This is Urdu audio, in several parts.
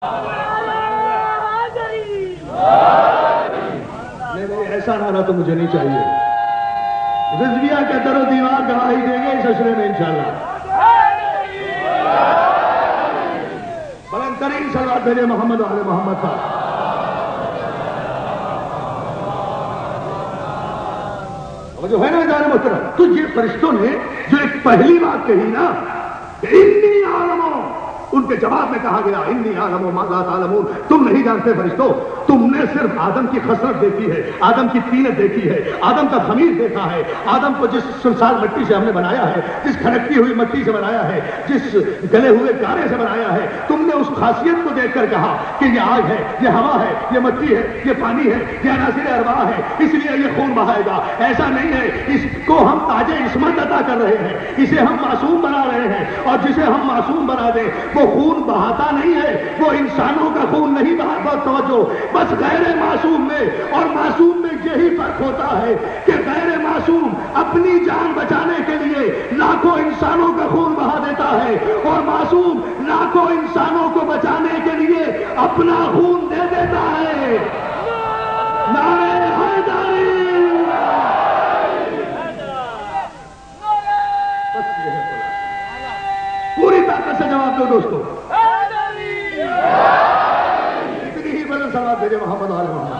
نہیں ایسا نعرہ تو مجھے نہیں چاہیے. رضویہ کے در و دیوار گواہی دیں گے اس اشرے میں انشاءاللہ. بلند ترین صلوات بھیجے محمد و آل محمد کا. جو ہے نا ادارے محترم، تو یہ فرشتوں نے جو ایک پہلی بات کہی نا کہ انی عالموں، ان کے جواب میں کہا گیا انی عالم ما لا تعلمون، تم نہیں جانتے فرشتوں، تم نے صرف آدم کی خصلت دیکھی ہے، آدم کی طینت دیکھی ہے، آدم کا خمیر دیکھا ہے، آدم کو جس سنسار مٹی سے ہم نے بنایا ہے، جس کھڑکتی ہوئی مٹی سے بنایا ہے، جس گلے ہوئے گارے سے بنایا ہے، تم نے اس خاصیت کو دیکھ کر کہا کہ یہ آگ ہے، یہ ہوا ہے، یہ مٹی ہے، یہ پانی ہے، یہ عناصر ارواح ہے، اس لیے یہ خون بہائے گا. ایسا نہیں ہے، اس کو ہم تاج عصمت عطا کر رہے ہیں، اسے ہم معصوم بنا رہے ہیں، اور جسے ہم معصوم بنا دیں وہ خون بہاتا نہیں ہے، وہ انسانوں کا خون نہیں بہاتا. توجہ، بس غیر معصوم میں اور معصوم میں یہی فرق ہوتا ہے کہ غیر معصوم اپنی جان بچانے کے لیے لاکھوں انسانوں کا خون بہا دیتا ہے، اور معصوم لاکھوں انسانوں کو بچانے کے لیے اپنا خون دے دیتا ہے. نعرہ حیدری. پوری طاقت سے جواب دو دوستو. اتنی ہی بلند صلوات بھیجے محمد آل محمد.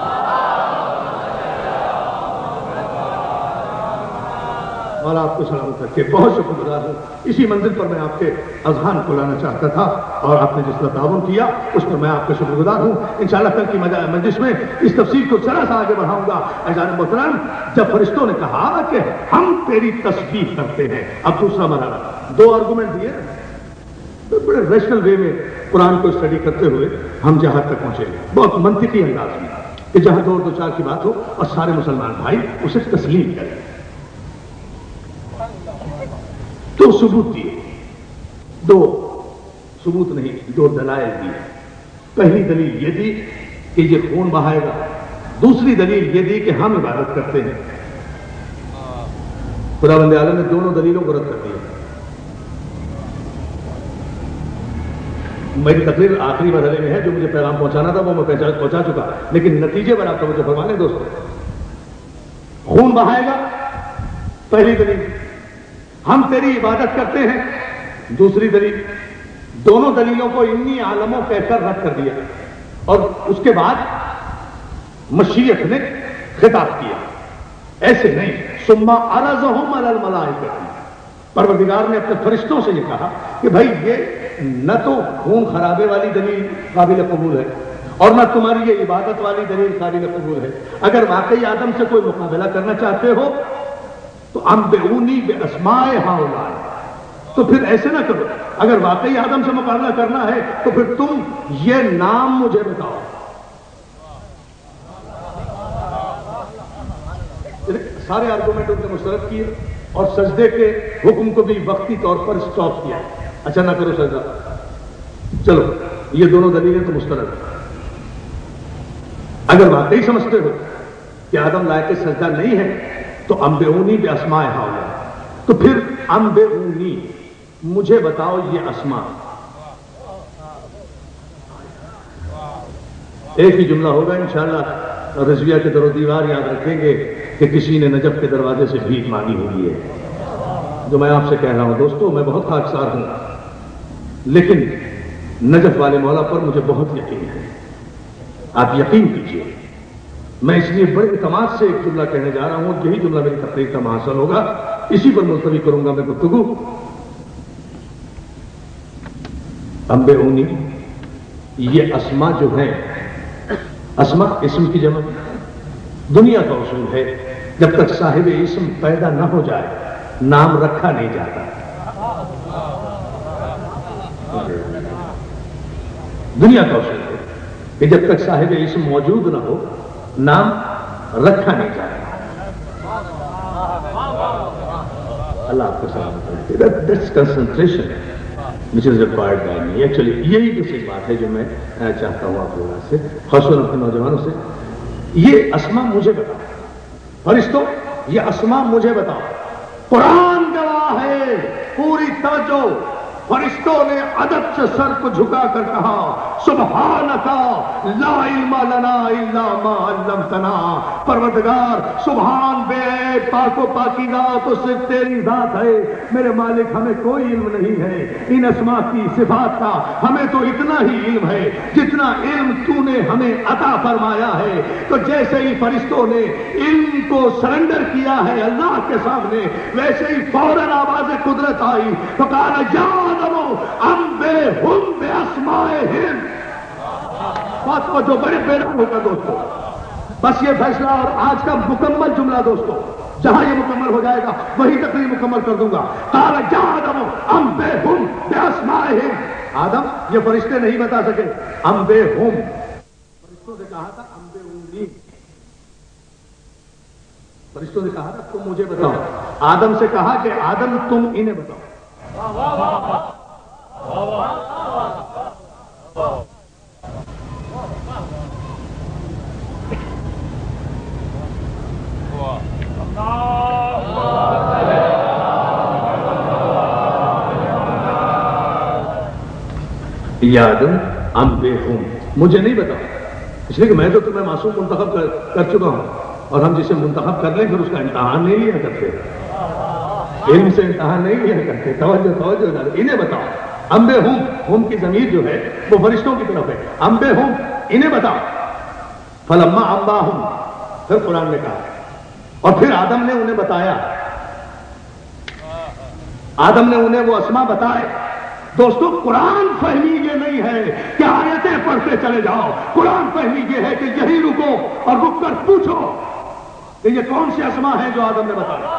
مولا آپ کو سلامت رکھے. بہت شکر گزار ہوں. اسی منزل پر میں آپ کے اذہان کو لانا چاہتا تھا، اور آپ نے جس طرح تعاون کیا اس پر میں آپ کا شکر گزار ہوں. انشاءاللہ کل کی مجلس میں اس تفصیل کو ذرا سا آگے بڑھاؤں گا. اذان محترم، جب فرشتوں نے کہا کہ ہم تیری تسبیح کرتے ہیں، اب دوسرا مرحلہ، دو آرگومنٹ دیے بڑے ریشنل وے میں قرآن کو اسٹڈی کرتے ہوئے ہم جہاں تک پہنچے، بہت منطقی انداز میں کہ جہاں دو چار کی بات ہو اور سارے مسلمان بھائی اسے تسلیم کریں. دو ثبوت دیے، دو ثبوت نہیں، دو دلائل دیے. پہلی دلیل یہ دی کہ یہ خون بہائے گا، دوسری دلیل یہ دی کہ ہم عبادت کرتے ہیں. خداوند عالم نے دونوں دلیلوں کو رد کر دیا. میری تقریر آخری مرحلے میں ہے، جو مجھے پیغام پہنچانا تھا وہ میں پہنچا چکا، لیکن نتیجے پر آپ توجہ فرما لیں دوستوں. خون بہائے گا، پہلی دلیل. ہم تیری عبادت کرتے ہیں، دوسری دلیل. دونوں دلیلوں کو انی عالموں کہہ کر رد کر دیا، اور اس کے بعد مشیت نے خطاب کیا. ایسے نہیں، ثم عرضهم علی الملائکہ، پروردگار نے اپنے فرشتوں سے یہ کہا کہ بھائی یہ نہ تو خون خرابے والی دلیل قابل قبول ہے، اور نہ تمہاری یہ عبادت والی دلیل قابل قبول ہے. اگر واقعی آدم سے کوئی مقابلہ کرنا چاہتے ہو تو انبئونی باسماء ہؤلاء، تو پھر ایسے نہ کرو. اگر واقعی آدم سے مقابلہ کرنا ہے تو پھر تم یہ نام مجھے بتاؤ. سارے آرگومنٹ ان نے مسترد کیے، اور سجدے کے حکم کو بھی وقتی طور پر اسٹاپ کیا. اچھا نہ کرو سجدہ. چلو یہ دونوں دلیلیں تو مسترد. اگر واقعی سمجھتے ہو کہ آدم لائق سجدہ نہیں ہے تو انبئونی باسماء ہؤلاء، تو پھر انبئونی، مجھے بتاؤ یہ اسماء. ایک ہی جملہ ہوگا انشاءاللہ. رضویہ کے در و دیوار یاد رکھیں گے کہ کسی نے نجف کے دروازے سے بھیک مانگی ہوئی ہے. جو میں آپ سے کہہ رہا ہوں دوستو، میں بہت خاکسار ہوں، لیکن نجف والے مولا پر مجھے بہت یقین ہے. آپ یقین کیجئے. میں اس لیے بڑے اعتماد سے ایک جملہ کہنے جا رہا ہوں، یہی جملہ میری تقریر کا محاصل ہوگا، اسی پر ملتوی کروں گا میں گفتگو. انبئونی، یہ اسماء جو ہیں، اسماء اسم کی جمع. دنیا کا اصول ہے جب تک صاحب اسم پیدا نہ ہو جائے نام رکھا نہیں جاتا. دنیا کا اصول ہے کہ جب تک صاحب اسم موجود نہ ہو نام رکھا نہیں جاتا. اللہ آپ کو سلامت رکھے. That's concentration which is required by me. Actually یہی دوسری بات ہے جو میں چاہتا ہوں آپ لوگوں سے، خاصاً اپنے نوجوانوں سے. یہ اسماء مجھے بتاؤ فرشتوں، یہ اسماء مجھے بتاؤ. قرآن گواہ ہے، پوری توجہ، فرشتوں نے ادب سے سر کو جھکا کر کہا سبحانکا لا علم لنا الا ما علمتنا، پروردگار سبحان بے پاک و پاکیزہ تو صرف تیری ذات ہے میرے مالک، ہمیں کوئی علم نہیں ہے ان اسماء کی صفات کا، ہمیں تو اتنا ہی علم ہے جتنا علم تو نے ہمیں عطا فرمایا ہے۔ تو جیسے ہی فرشتوں نے علم کو سرنڈر کیا ہے اللہ کے سامنے، ویسے ہی فوراً آواز قدرت آئی تو کہا یا آدم انبئہم باسمائہم۔ بات کو جو بڑے بیدار ہوگا دوستو، بس یہ فیصلہ اور آج کا مکمل جملہ دوستو، جہاں یہ مکمل ہو جائے گا وہی تقریر مکمل کر دوں گا۔ قال یا آدم انبئہم باسمائہم۔ آدم یہ فرشتے نہیں بتا سکے، انبئہم، فرشتوں سے کہا تھا انبئونی، فرشتوں نے کہا تھا تم مجھے بتاؤ، آدم سے کہا کہ آدم تم انہیں بتاؤ۔ یا آدم انبئہم، مجھے نہیں بتاؤ، اس لیے کہ میں تو تمہیں معصوم منتخب کر چکا ہوں، اور ہم جسے منتخب کر لیں پھر اس کا امتحان نہیں لیا کرتے، علم سے امتحان نہیں لیا کرتے۔ توجہ انہیں بتاؤ، انبئہم، ہم کی ضمیر جو ہے وہ فرشتوں کی طرف ہے، انبئہم انہیں بتاؤ۔ فلما انباہم، پھر قرآن نے کہا اور پھر آدم نے انہیں بتایا، آدم نے انہیں وہ اسماء بتائے۔ دوستو قرآن فہمی یہ نہیں ہے کہ آیتیں پڑھتے چلے جاؤ، قرآن فہمی یہ ہے کہ یہی رکو اور رک کر پوچھو کہ یہ کون سے اسماء ہیں جو آدم نے بتایا،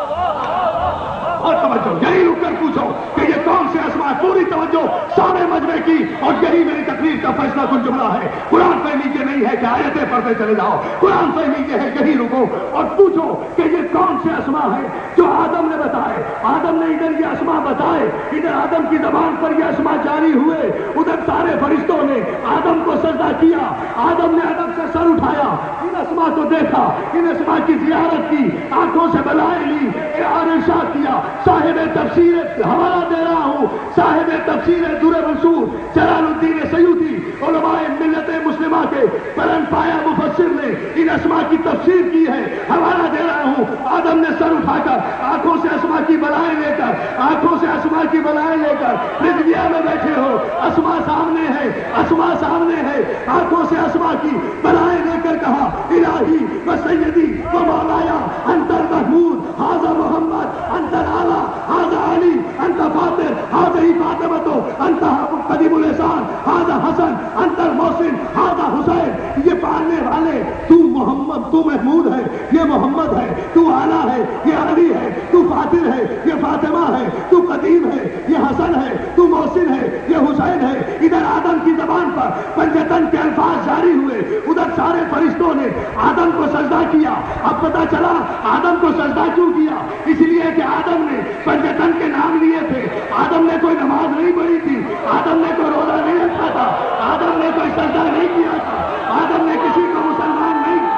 اور توجہ یہی رک کر پوچھو کہ یہ کون سے اسماء ہیں، پوری توجہ سارے مجمع کی، اور یہی میری تقریر کا فیصلہ کن جملہ ہے۔ قرآن فہمی یہ نہیں ہے کہ آیتیں پڑھتے چلے جاؤ، قرآن فہمی یہ ہے یہی رکو اور پوچھو کہ یہ کون سے اسماء ہیں جو آدم نے بتائے۔ آدم نے ادھر یہ اسماء بتائے، ادھر آدم کی زبان پر یہ اسماء جاری ہوئے، ادھر سارے فرشتوں نے آدم کو سجدہ کیا، آدم نے ادب سے سر اٹھایا، ان اسماء کو دیکھا، ان اسماء کی زیارت کی، آنکھوں سے بلائے لی اور ارشاد کیا۔ صاحب تفسیر حوالہ دے رہا ہوں، صاحب تفسیر در منصور جلال الدین سیوطی علماء ملت مسلمہ کے بلند پایہ مفسر نے ان اسماء کی تفسیر کی ہے، حوالہ دے رہا ہوں۔ آدم نے سر اٹھا کر آنکھوں سے اسماء کی بلائیں لے کر، آنکھوں سے اسماء کی بلائیں لے کر رضویہ میں بیٹھے ہو، اسماء سامنے ہے، اسماء سامنے ہے، آنکھوں سے اسماء کی بلائیں لے کر کہا الہی و سیدی و مولایا انت المحمود ھذا محمد انت الاعلی ھذا علی انت فاطر ھذہ فاطمۃ انت قدیم الاحسان ھذا حسن انت المحسن ھذا حسین۔ یہ پالنے والے تو محمد، تو محمود ہے، یہ محمد ہے، تو اعلیٰ ہے، یہ علی ہے، تو فاطر ہے، یہ فاطمہ ہے، تو قدیم ہے، یہ حسن ہے، تو محسن ہے، یہ حسین ہے۔ ادھر آدم کی زبان پر پنجتن کے الفاظ جاری ہوئے، ادھر سارے فرشتوں نے آدم کو سجدہ کیا۔ اب پتہ چلا آدم کو سجدہ کیوں کیا؟ اس لیے کہ آدم نے پنجتن کے نام لیے تھے، آدم نے کوئی نماز نہیں پڑھی تھی، آدم نے کوئی روزہ نہیں رکھا تھا، آدم نے کوئی سجدہ نہیں کیا تھا، آدم نے کسی کو مسلمان نہیں،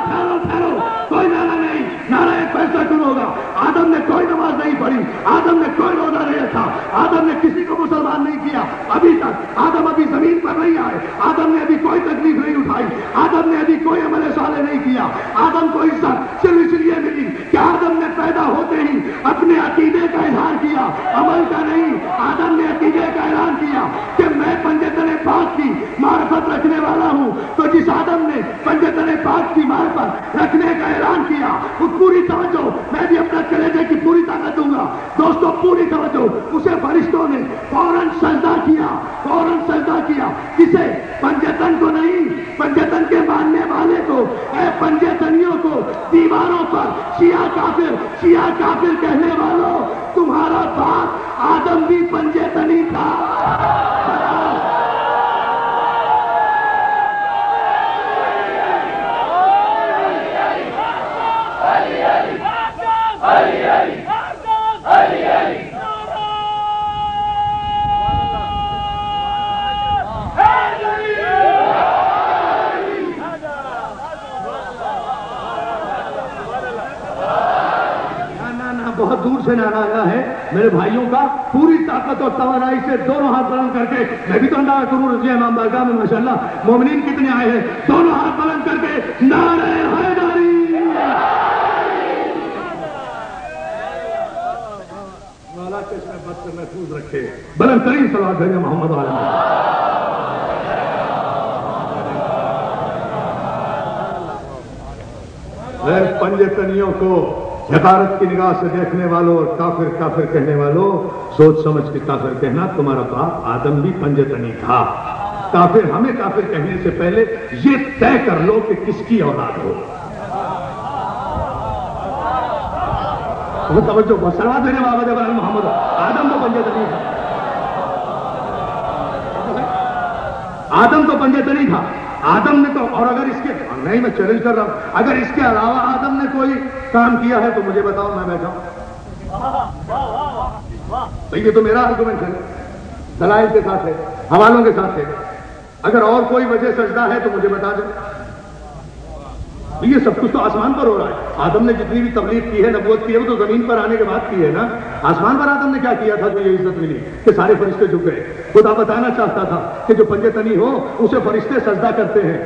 ٹھہرو کوئی نعرہ نہیں، نعرہ ایک فیصلہ کن ہوگا۔ آدم نے کوئی نماز نہیں پڑھی، آدم نے کوئی روزہ نہیں رکھا، آدم نے کسی کو مسلمان نہیں کیا ابھی تک، آدم ابھی زمین پر نہیں آئے، آدم نے ابھی کوئی تکلیف نہیں اٹھائی، آدم نے ابھی کوئی عمل صالح نہیں کیا۔ آدم کو عزت صرف اس لیے ملی کہ آدم نے پیدا ہوتے ہی اپنے عقیدے کا اظہار کیا، عمل کا نہیں۔ آدم نے عقیدے کا اعلان کیا کہ میں پنجتن پاک کی معرفت رکھنے والا ہوں، تو جس آدم نے پنجتن پاک کی معرفت رکھنے کا اعلان کیا وہ پوری توجہ، میں بھی اپنا کلیجے کی پوری طاقت دوں گا دوستو، پوری توجہ، اسے فرشتوں نے فوراً سجدہ کیا، فوراً سجدہ کیا۔ کسے؟ پنجتن کو نہیں، پنجتن کے ماننے والے کو، اے پنجتنیوں کو، دیواروں پر شیعہ کافر کہنے والوں، تمہارا باپ آدم بھی پنجتنی تھا۔ حضور سے نعرہ آیا ہے میرے بھائیوں کا پوری طاقت اور توانائی سے دونوں ہاتھ بلند کر کے، میں بھی تو اندازہ کروں رضی امام بارگاہ میں ماشاءاللہ مومنین کتنے آئے ہیں، دونوں ہاتھ بلند کر کے نعرہ حیدری، مولا چشم بد سے محفوظ رکھے، بلند ترین صلوات بھیجے محمد علیہ غیر پنجے تنیوں کو حقارت کی نگاہ سے دیکھنے والوں اور کافر کافر کہنے والوں، سوچ سمجھ کے کافر کہنا، تمہارا باپ آدم بھی پنجے تنی تھا۔ کافر ہمیں کافر کہنے سے پہلے یہ طے کر لو کہ کس کی اولاد ہو۔ وہ توجہ سلوات دینے والا محمد آدم تو پنجے تنی تھا، آدم تو پنجے تنی تھا، آدم نے تو، اور اگر اس کے نہیں میں چیلنج کر رہا ہوں، اگر اس کے علاوہ آدم نے کوئی کام کیا ہے تو مجھے بتاؤ، میں بیٹھا ہوں۔ یہ تو میرا آرگومنٹ ہے، دلائل کے ساتھ ہے، حوالوں کے ساتھ ہے۔ اگر اور کوئی وجہ سجدہ ہے تو مجھے بتا دیں۔ یہ سب کچھ تو آسمان پر ہو رہا ہے۔ آدم نے جتنی بھی تبلیغ کی ہے، نبوت کی ہے، وہ تو زمین پر آنے کے بعد کی ہے نا۔ آسمان پر آدم نے کیا کیا تھا جو یہ عزت ملی کہ سارے فرشتے جھک گئے؟ خدا بتانا چاہتا تھا کہ جو پنجے تنی ہو اسے فرشتے سجدہ کرتے ہیں۔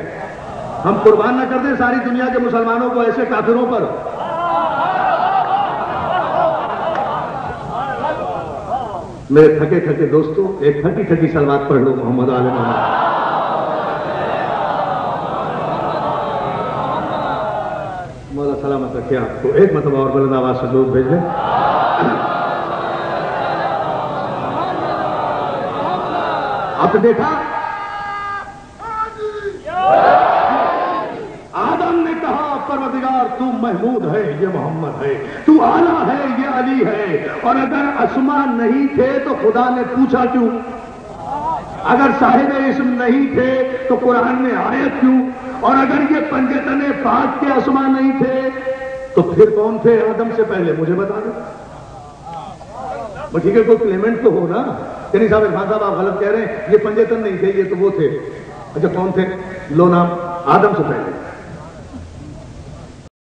ہم قربان نہ کر دیں ساری دنیا کے مسلمانوں کو ایسے کافروں پر۔ میرے تھکے تھکے دوستوں، ایک تھکی تھکی سلوات پڑھ لو محمد علیہ محمد۔ مولا سلامت رکھے آپ کو۔ ایک مرتبہ اور بلند آواز سے لوگ بھیج لیں۔ آپ نے دیکھا آدم نے کہا پروردگار تو محمود ہے، یہ محمد ہے، تو اعلیٰ ہے، یہ علی ہے، اور اگر اسماء نہیں تھے تو خدا نے پوچھا کیوں؟ اگر صاحب اسم نہیں تھے تو قرآن میں آیت کیوں؟ اور اگر یہ پنجے تنے پاک کے اسماء نہیں تھے تو پھر کون تھے آدم سے پہلے؟ مجھے بتا دیں۔ ٹھیک ہے، کوئی کلیمنٹ تو ہو نا کہ نہیں صاحب عرفان صاحب آپ غلط کہہ رہے ہیں، یہ پنجے تن نہیں تھے، یہ تو وہ تھے۔ اچھا کون تھے؟ لو نام، آدم سے پہلے